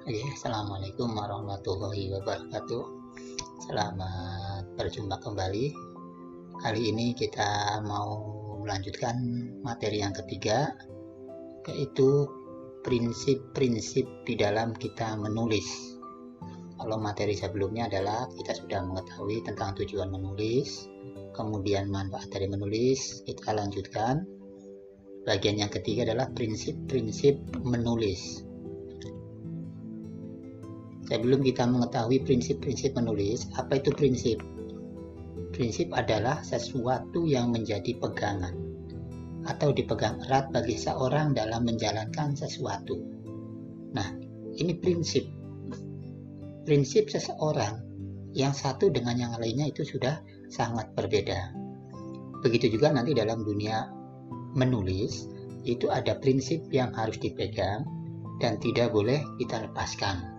Oke, Assalamualaikum warahmatullahi wabarakatuh. Selamat berjumpa kembali. Kali ini kita mau melanjutkan materi yang ketiga, yaitu prinsip-prinsip di dalam kita menulis. Kalau materi sebelumnya adalah kita sudah mengetahui tentang tujuan menulis, kemudian manfaat dari menulis. Kita lanjutkan. Bagian yang ketiga adalah prinsip-prinsip menulis. Sebelum kita mengetahui prinsip-prinsip menulis, apa itu prinsip? Prinsip adalah sesuatu yang menjadi pegangan atau dipegang erat bagi seorang dalam menjalankan sesuatu. Nah, ini prinsip. Prinsip seseorang yang satu dengan yang lainnya itu sudah sangat berbeda. Begitu juga nanti dalam dunia menulis, itu ada prinsip yang harus dipegang dan tidak boleh kita lepaskan.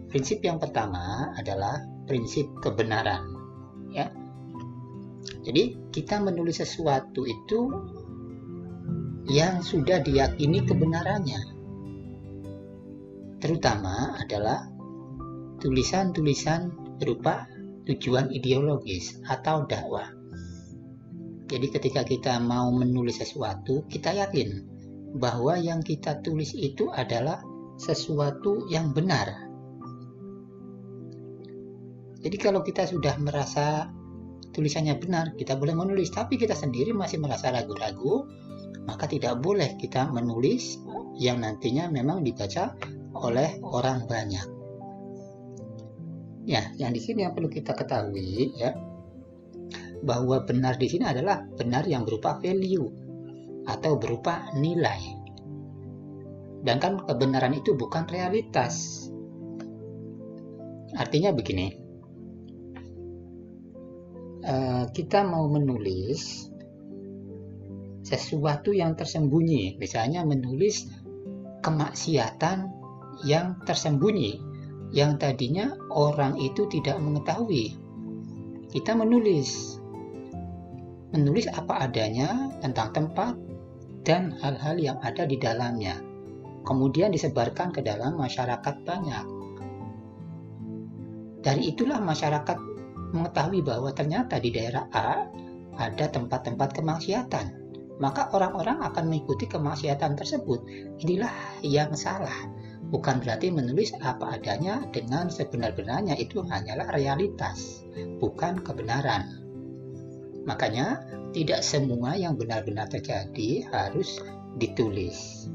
Prinsip yang pertama adalah prinsip kebenaran. Ya. Jadi kita menulis sesuatu itu yang sudah diyakini kebenarannya. Terutama adalah tulisan-tulisan berupa tujuan ideologis atau dakwah. Jadi ketika kita mau menulis sesuatu, kita yakin bahwa yang kita tulis itu adalah sesuatu yang benar. Jadi kalau kita sudah merasa tulisannya benar, kita boleh menulis. Tapi kita sendiri masih merasa ragu-ragu, maka tidak boleh kita menulis yang nantinya memang dibaca oleh orang banyak. Ya, yang di sini yang perlu kita ketahui ya, bahwa benar di sini adalah benar yang berupa value atau berupa nilai. Dan kan kebenaran itu bukan realitas. Artinya begini. Kita mau menulis sesuatu yang tersembunyi, misalnya menulis kemaksiatan yang tersembunyi, yang tadinya orang itu tidak mengetahui. Kita menulis apa adanya tentang tempat dan hal-hal yang ada di dalamnya, kemudian disebarkan ke dalam masyarakat banyak. Dari itulah masyarakat mengetahui bahwa ternyata di daerah A ada tempat-tempat kemaksiatan, maka orang-orang akan mengikuti kemaksiatan tersebut. Inilah yang salah. Bukan berarti menulis apa adanya dengan sebenar-benarnya, itu hanyalah realitas, bukan kebenaran. Makanya tidak semua yang benar-benar terjadi harus ditulis.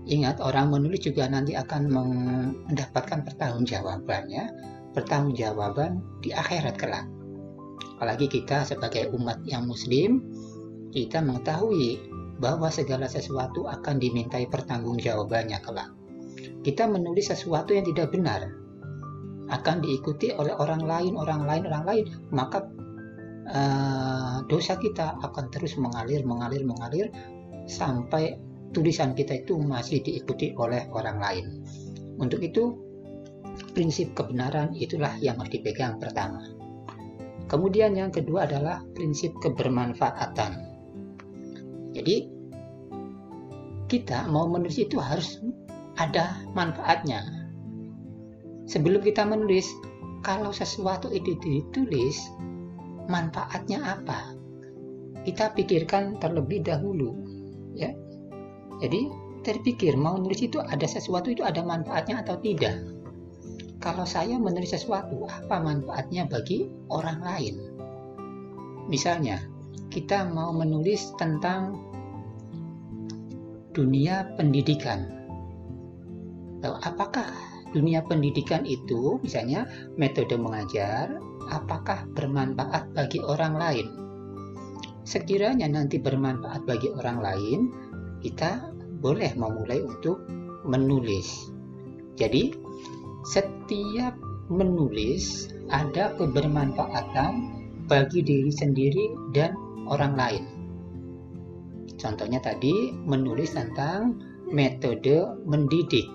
Ingat, orang menulis juga nanti akan mendapatkan pertanggungjawaban di akhirat kelak. Apalagi kita sebagai umat yang muslim, kita mengetahui bahwa segala sesuatu akan dimintai pertanggungjawabannya kelak. Kita menulis sesuatu yang tidak benar, akan diikuti oleh orang lain, maka dosa kita akan terus mengalir sampai tulisan kita itu masih diikuti oleh orang lain. Untuk itu, prinsip kebenaran itulah yang harus dipegang pertama. Kemudian yang kedua adalah prinsip kebermanfaatan. Jadi, kita mau menulis itu harus ada manfaatnya. Sebelum kita menulis, kalau sesuatu itu ditulis, manfaatnya apa? Kita pikirkan terlebih dahulu, ya. Jadi terpikir mau nulis itu ada sesuatu itu ada manfaatnya atau tidak. Kalau saya menulis sesuatu, apa manfaatnya bagi orang lain? Misalnya, kita mau menulis tentang dunia pendidikan. Apakah dunia pendidikan itu, misalnya metode mengajar, apakah bermanfaat bagi orang lain? Sekiranya nanti bermanfaat bagi orang lain, kita boleh memulai untuk menulis. Jadi, setiap menulis ada kebermanfaatan bagi diri sendiri dan orang lain. Contohnya tadi, menulis tentang metode mendidik.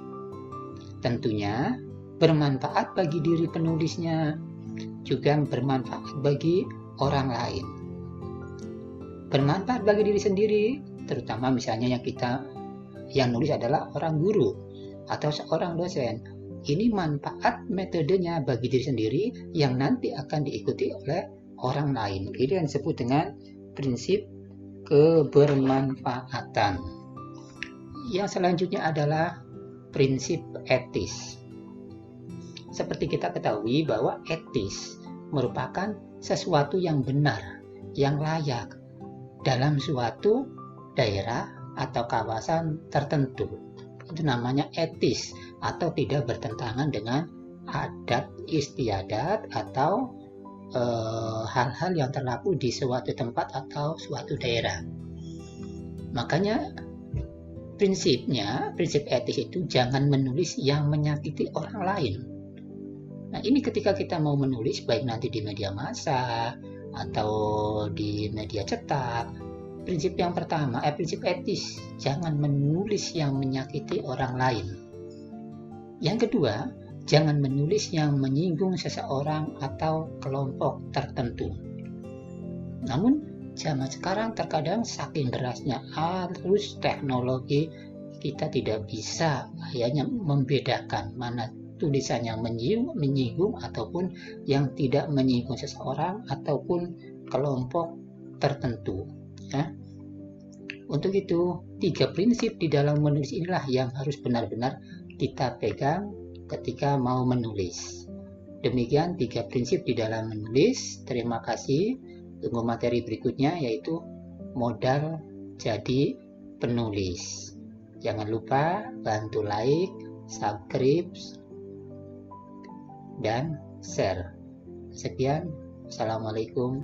Tentunya bermanfaat bagi diri penulisnya, juga bermanfaat bagi orang lain. Bermanfaat bagi diri sendiri, terutama misalnya yang kita yang nulis adalah orang guru atau seorang dosen. Ini manfaat metodenya bagi diri sendiri yang nanti akan diikuti oleh orang lain. Ini yang disebut dengan prinsip kebermanfaatan. Yang selanjutnya adalah prinsip etis. Seperti kita ketahui bahwa etis merupakan sesuatu yang benar, yang layak dalam suatu daerah atau kawasan tertentu. Itu namanya etis atau tidak bertentangan dengan adat istiadat atau hal-hal yang terlaku di suatu tempat atau suatu daerah. Makanya prinsip etis itu jangan menulis yang menyakiti orang lain. Nah, ini ketika kita mau menulis baik nanti di media massa atau di media cetak, prinsip yang pertama, prinsip etis, jangan menulis yang menyakiti orang lain. Yang kedua, jangan menulis yang menyinggung seseorang atau kelompok tertentu. Namun, zaman sekarang terkadang saking derasnya arus teknologi, kita tidak bisa hanya membedakan mana tulisan yang menyinggung ataupun yang tidak menyinggung seseorang ataupun kelompok tertentu. Ya. Untuk itu, 3 prinsip di dalam menulis inilah yang harus benar-benar kita pegang ketika mau menulis. Demikian 3 prinsip di dalam menulis. Terima kasih. Tunggu materi berikutnya, yaitu modal jadi penulis. Jangan lupa bantu like, subscribe, dan share. Sekian. Assalamualaikum.